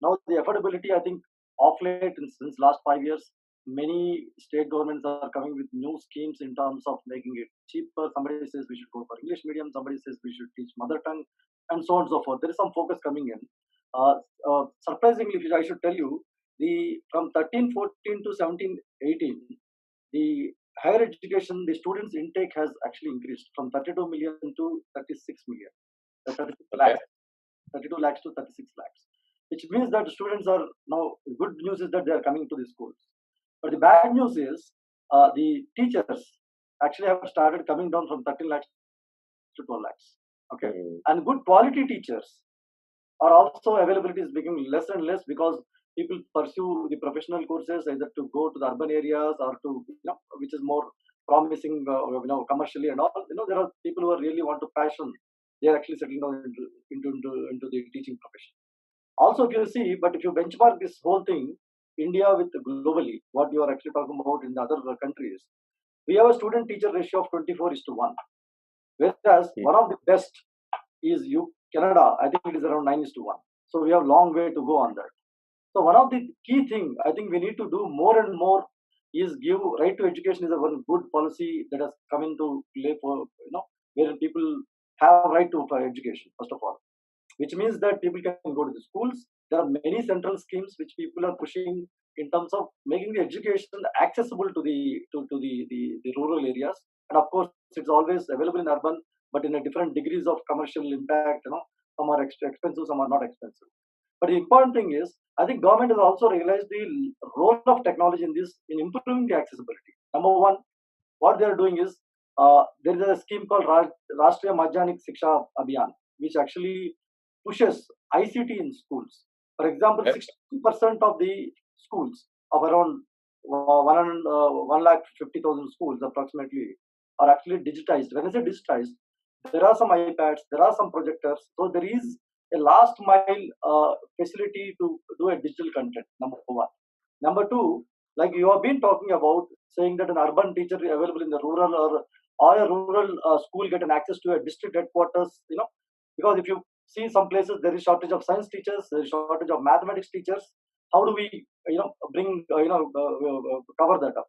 Now, the affordability, I think, of late since last 5 years, many state governments are coming with new schemes in terms of making it cheaper. Somebody says we should go for English medium, somebody says we should teach mother tongue, and so on and so forth. There is some focus coming in. Surprisingly, I should tell you, from 13-14 to 17-18, the higher education, the students' intake has actually increased from 32 million to 36 million. 36 lakhs. 32 lakhs to 36 lakhs. Which means that students are now, good news is that they are coming to the schools. But the bad news is the teachers actually have started coming down from 13 lakhs to 12 lakhs. Okay. And good quality teachers are also, availability is becoming less and less because people pursue the professional courses either to go to the urban areas or to, which is more promising, commercially and all. There are people who really want to passion. They are actually settling down into the teaching profession. Also, if you see, but if you benchmark this whole thing, India with globally, what you are actually talking about in the other countries, we have a student-teacher ratio of 24:1. Whereas one of the best is Canada, I think it is around 9:1. So we have a long way to go on that. So one of the key thing I think we need to do more and more is give right to education is a one good policy that has come into play for, where people have right to education, first of all, which means that people can go to the schools. There are many central schemes which people are pushing in terms of making the education accessible to the rural areas. And of course, it's always available in urban, but in a different degrees of commercial impact, Some are expensive, some are not expensive. But the important thing is, I think government has also realized the role of technology in this, in improving the accessibility. Number one, what they are doing is, there is a scheme called Rashtriya Madhyanik Shiksha Abhiyan, which actually pushes ICT in schools. For example, Yes. 60% of the schools of around 150,000 schools approximately are actually digitized. When I say digitized, there are some iPads, there are some projectors, so there is a last mile facility to do a digital content. Number one. Number two, like you have been talking about, saying that an urban teacher is available in the rural, or a rural school get an access to a district headquarters, because if you see some places there is shortage of science teachers, there is shortage of mathematics teachers. How do we bring cover that up?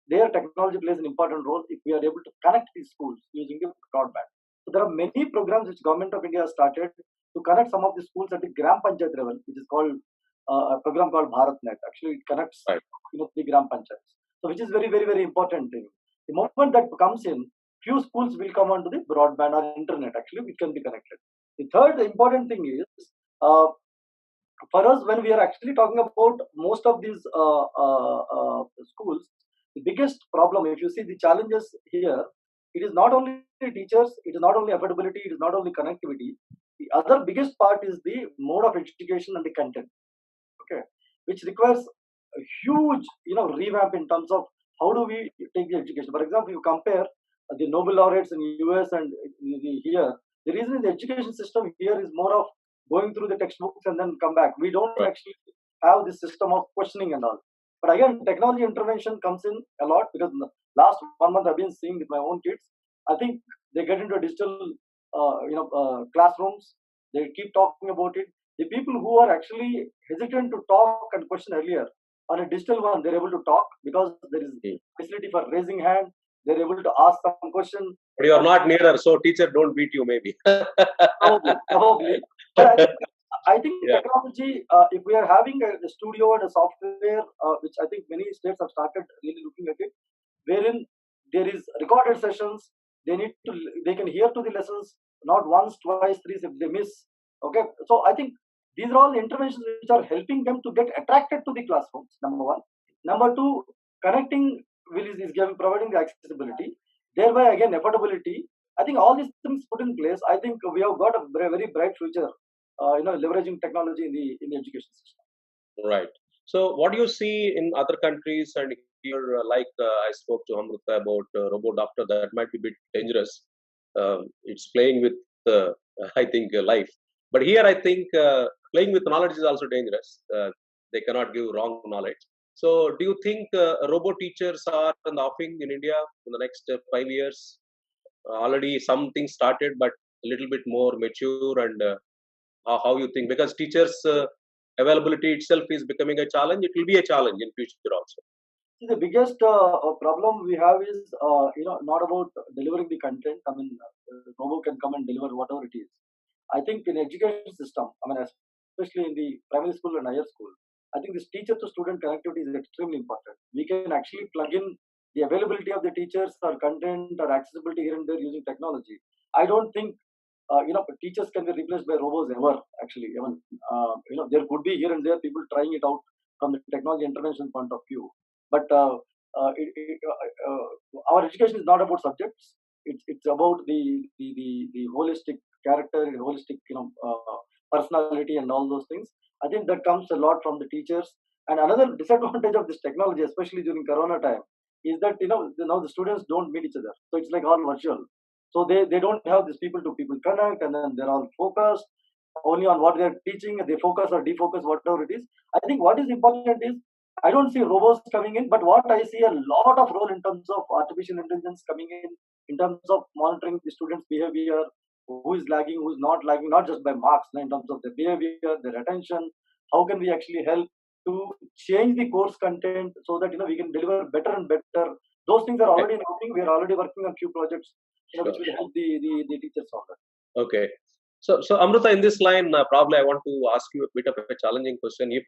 Their technology plays an important role if we are able to connect these schools using the broadband. So there are many programs which Government of India has started to connect some of the schools at the Gram Panchayat level, which is called a program called BharatNet. Actually, it connects Right. the Gram Panchayats. So which is very, very, very important thing. The moment that comes in, few schools will come onto the broadband or internet. Actually, which can be connected. The third important thing is, for us, when we are actually talking about most of these schools, the biggest problem, if you see the challenges here, it is not only teachers, it is not only affordability, it is not only connectivity. The other biggest part is the mode of education and the content, okay, which requires a huge, revamp in terms of how do we take the education. For example, you compare the Nobel laureates in US and here, the reason in the education system here is more of going through the textbooks and then come back. We don't Right. actually have this system of questioning and all. But again, technology intervention comes in a lot, because in the last 1 month I've been seeing with my own kids. I think they get into digital, classrooms. They keep talking about it. The people who are actually hesitant to talk and question earlier, on a digital one, they're able to talk because there is Hmm. facility for raising hand. They're able to ask some question. But you are not nearer, so teacher don't beat you maybe. Probably. But I think Yeah. technology, if we are having a studio and a software, which I think many states have started really looking at it, wherein there is recorded sessions, they can hear to the lessons not once, twice, thrice if they miss. Okay, so I think these are all the interventions which are helping them to get attracted to the classrooms. Number one. Number two, connecting providing the accessibility, thereby again affordability. I think all these things put in place, I think we have got a very bright future, leveraging technology in the education system. Right. So, what do you see in other countries and here, I spoke to Amrita about robot doctor, that might be a bit dangerous. It's playing with, I think, life. But here, I think playing with knowledge is also dangerous. They cannot give wrong knowledge. So, do you think robot teachers are in the offing in India in the next 5 years? Already some things started, but a little bit more mature, and how you think, because teachers availability itself is becoming a challenge. It will be a challenge in future also. See, the biggest problem we have is, not about delivering the content. I mean, Robo can come and deliver whatever it is. I think in education system, I mean, especially in the primary school and higher school, I think this teacher to student connectivity is extremely important. We can actually plug in the availability of the teachers or content or accessibility here and there using technology. I don't think, teachers can be replaced by robots ever. Actually, even there could be here and there people trying it out from the technology intervention point of view. But our education is not about subjects. It's about the holistic character, holistic personality, and all those things. I think that comes a lot from the teachers. And another disadvantage of this technology, especially during Corona time, is that now the students don't meet each other, so it's like all virtual. So they don't have this people to people connect, and then they're all focused only on what they're teaching, and they focus or defocus whatever it is. I think what is important is, I don't see robots coming in, but what I see a lot of role in terms of artificial intelligence coming in terms of monitoring the students' behavior, who is lagging, who is not lagging, not just by marks, in terms of their behavior, their attention. How can we actually help to change the course content so that we can deliver better and better? Those things are already happening. We are already working on few projects, which will help the teachers on that. Okay. So Amrita, in this line, probably I want to ask you a bit of a challenging question. If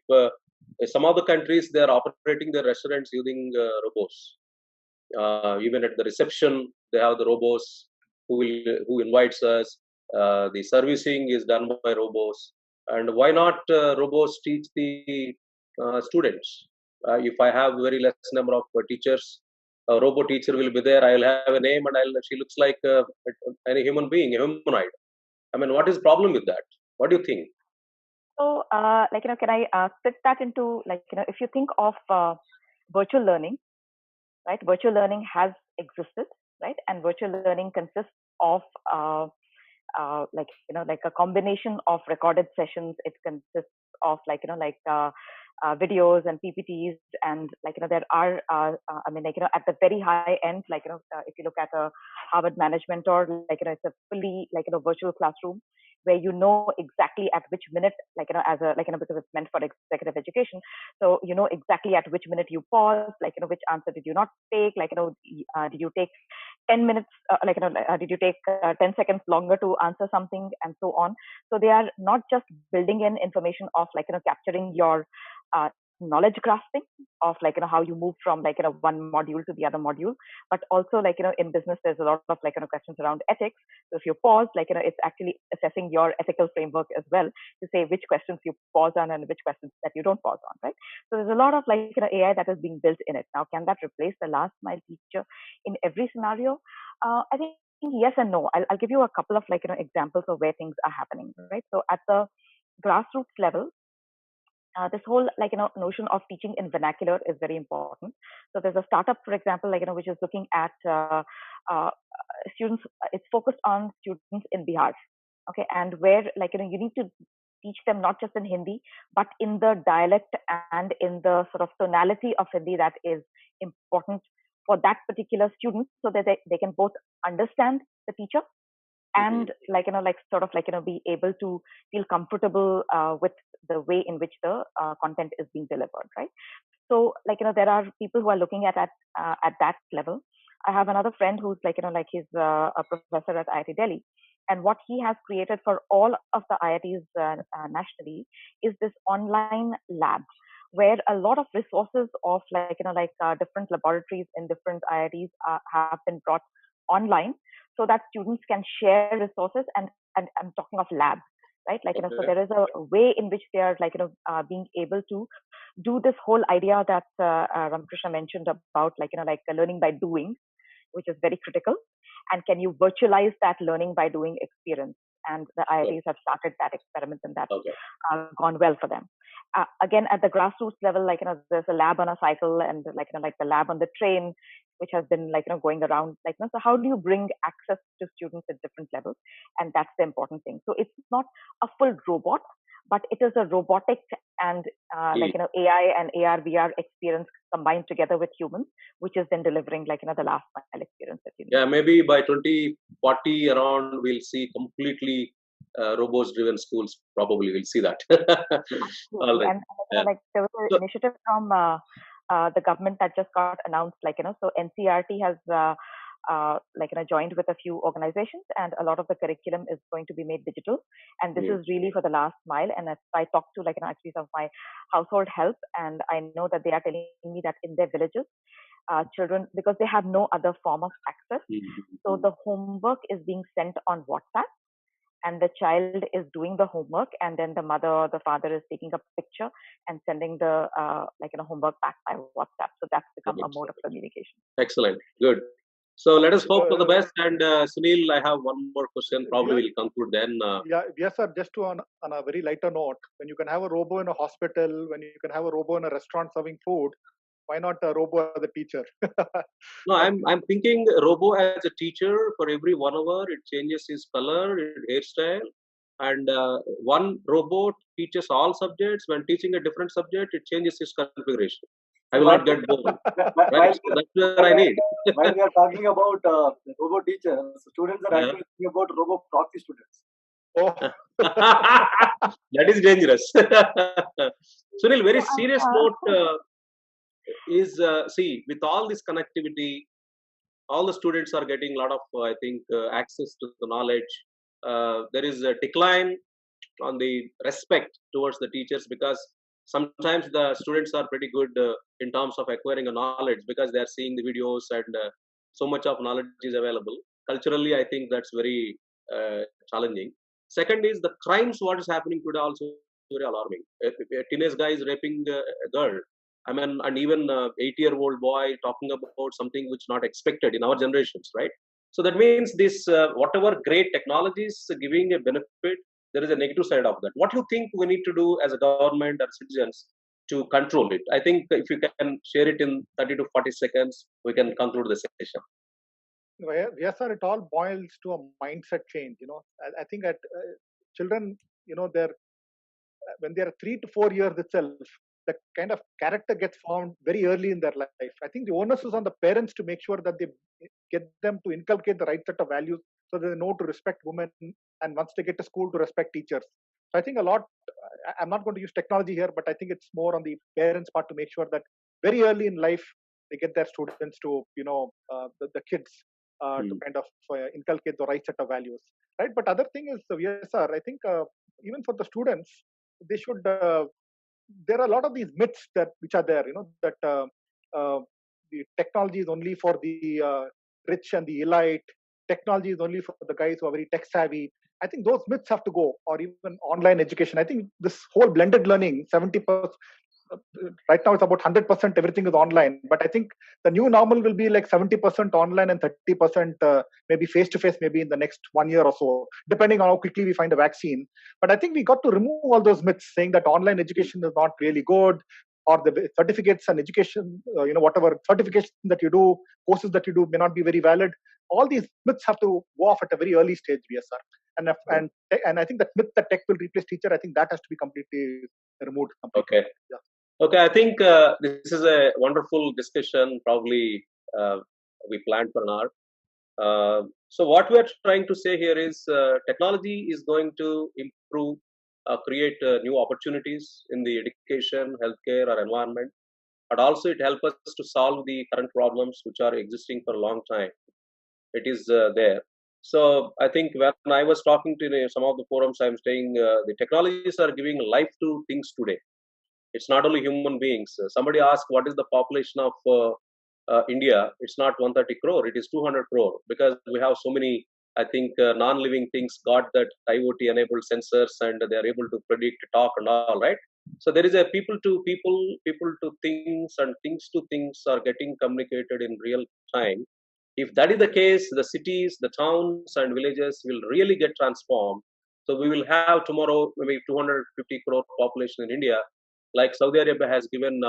some of the countries, they are operating their restaurants using robots, even at the reception they have the robots who invites us. The servicing is done by robots. And why not robots teach the students? If I have very less number of teachers, a robot teacher will be there. I will have a name, and she looks like any human being, a humanoid. I mean, what is the problem with that? What do you think? So, can I split that into, if you think of virtual learning, right? Virtual learning has existed, right? And virtual learning consists of like a combination of recorded sessions. It consists of videos and PPTs, and there are at the very high end, if you look at a Harvard Management, or it's a fully virtual classroom where you know exactly at which minute, as a because it's meant for executive education, so you know exactly at which minute you pause, which answer did you not take, did you take 10 minutes, did you take 10 seconds longer to answer something, and so on. So they are not just building in information of capturing your knowledge grasping of how you move from one module to the other module, but also in business there's a lot of questions around ethics. So if you pause, it's actually assessing your ethical framework as well, to say which questions you pause on and which questions that you don't pause on, right? So there's a lot of AI that is being built in it. Now, can that replace the last mile teacher in every scenario? I think yes and no. I'll give you a couple of examples of where things are happening, right? So at the grassroots level, this whole notion of teaching in vernacular is very important. So there's a startup, for example, which is looking at students. It's focused on students in Bihar, okay, and where you need to teach them not just in Hindi, but in the dialect and in the sort of tonality of Hindi that is important for that particular student, so that they can both understand the teacher and be able to feel comfortable with the way in which the content is being delivered, right? So there are people who are looking at that level. I have another friend who's he's a professor at IIT Delhi, and what he has created for all of the IITs nationally is this online lab, where a lot of resources of different laboratories in different IITs have been brought online, so that students can share resources. And I'm talking of labs, right? So there is a way in which they are being able to do this whole idea that Ramakrishna mentioned about learning by doing, which is very critical. And can you virtualize that learning by doing experience? And the IITs have started that experiment, and that's gone well for them. Again, at the grassroots level, there's a lab on a cycle, and the lab on the train, which has been going around. So how do you bring access to students at different levels? And that's the important thing. So it's not a full robot, but it is a robotic and AI and AR VR experience combined together with humans, which is then delivering the last mile experience that you need. Yeah, maybe by 2040 around, we'll see completely robots driven schools. Probably we'll see that. All right. And there was an initiative from the government that just got announced, so NCERT has joined with a few organizations, and a lot of the curriculum is going to be made digital. And this is really for the last mile. And as I talked to actually some of my household help, and I know that they are telling me that in their villages, children, because they have no other form of access, so the homework is being sent on WhatsApp, and the child is doing the homework, and then the mother or the father is taking a picture and sending the homework back by WhatsApp. So that's become a mode of communication. Excellent. Good. So let us hope for the best. And Sunil, I have one more question. Probably we'll conclude then. Yes, sir. Just on a very lighter note, when you can have a robo in a hospital, when you can have a robo in a restaurant serving food, why not a robo as a teacher? No, I'm thinking robo as a teacher. For every 1 hour, it changes his color, hairstyle, and one robot teaches all subjects. When teaching a different subject, it changes his configuration. I will not get bored. Right? So that's where I need. While we are talking about robot teachers, students are actually thinking about robot proxy students. Oh. That is dangerous. Sunil, very serious note is see, with all this connectivity, all the students are getting a lot of, I think, access to the knowledge. There is a decline on the respect towards the teachers, because sometimes the students are pretty good in terms of acquiring a knowledge, because they are seeing the videos and so much of knowledge is available. Culturally, I think that's very challenging. Second is the crimes what is happening today also very alarming. A teenage guy is raping a girl. I mean, and even 8-year-old boy talking about something which not expected in our generations, right? So that means this whatever great technologies giving a benefit, there is a negative side of that. What do you think we need to do as a government or citizens to control it? I think if you can share it in 30 to 40 seconds, we can conclude the session. Yes, sir. It all boils to a mindset change. I think that children, they're when they are 3 to 4 years itself, the kind of character gets formed very early in their life. I think the onus is on the parents to make sure that they get them to inculcate the right set of values so that they know to respect women, and once they get to school, to respect teachers. So I think a lot, I'm not going to use technology here, but I think it's more on the parents' part to make sure that very early in life, they get their students to, the kids to kind of inculcate the right set of values. Right. But other thing is, yes, sir, I think even for the students, they should, there are a lot of these myths which are there, that the technology is only for the rich and the elite. Technology is only for the guys who are very tech savvy. I think those myths have to go, or even online education. I think this whole blended learning, 70%, right now it's about 100%, everything is online. But I think the new normal will be like 70% online and 30% maybe face-to-face, maybe in the next 1 year or so, depending on how quickly we find a vaccine. But I think we got to remove all those myths saying that online education is not really good, or the certificates and education, whatever certification that you do, courses that you do may not be very valid. All these myths have to go off at a very early stage, VSR. And I think that myth that tech will replace teacher, I think that has to be completely removed. Okay. Yeah. Okay, I think this is a wonderful discussion. Probably we planned for an hour. So what we are trying to say here is technology is going to improve, create new opportunities in the education, healthcare, or environment, but also it helps us to solve the current problems which are existing for a long time. It is there. So I think when I was talking to some of the forums, I'm saying the technologies are giving life to things today. It's not only human beings. Somebody asked, what is the population of India? It's not 130 crore, it is 200 crore, because we have so many, I think, non-living things got that IoT-enabled sensors, and they are able to predict, talk, and all, right? So there is a people to things, and things to things are getting communicated in real time. If that is the case, the cities, the towns, and villages will really get transformed. So we will have tomorrow maybe 250 crore population in India, like Saudi Arabia has given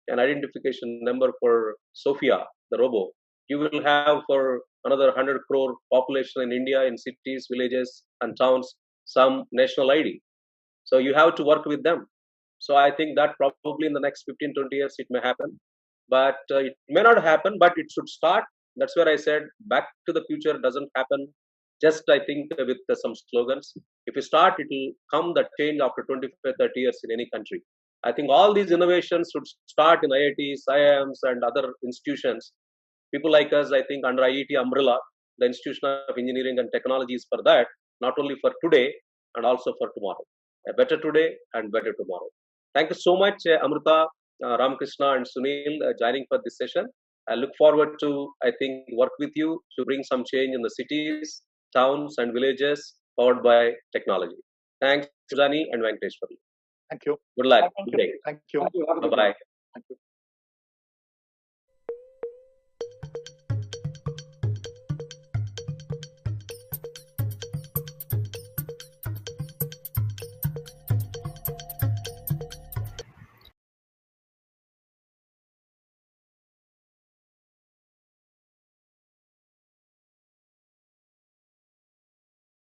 an identification number for Sophia, the robo. You will have for another 100 crore population in India, in cities, villages, and towns, some national ID. So you have to work with them. So I think that probably in the next 15, 20 years it may happen. But it may not happen, but it should start. That's where I said back to the future doesn't happen just, I think, with some slogans. If you start, it will come that change after 25, 30 years in any country. I think all these innovations should start in IITs, IIMs, and other institutions. People like us, I think, under IIT umbrella, the Institution of Engineering and Technology is for that, not only for today and also for tomorrow. A better today and better tomorrow. Thank you so much, Amrita, Ramakrishna, and Sunil joining for this session. I look forward to, I think, work with you to bring some change in the cities, towns, and villages powered by technology. Thanks, Sujani and Venkateshwari. Thank you. Good luck. Thank Good day. Thank you. Thank you. Have a good Bye-bye. Thank you.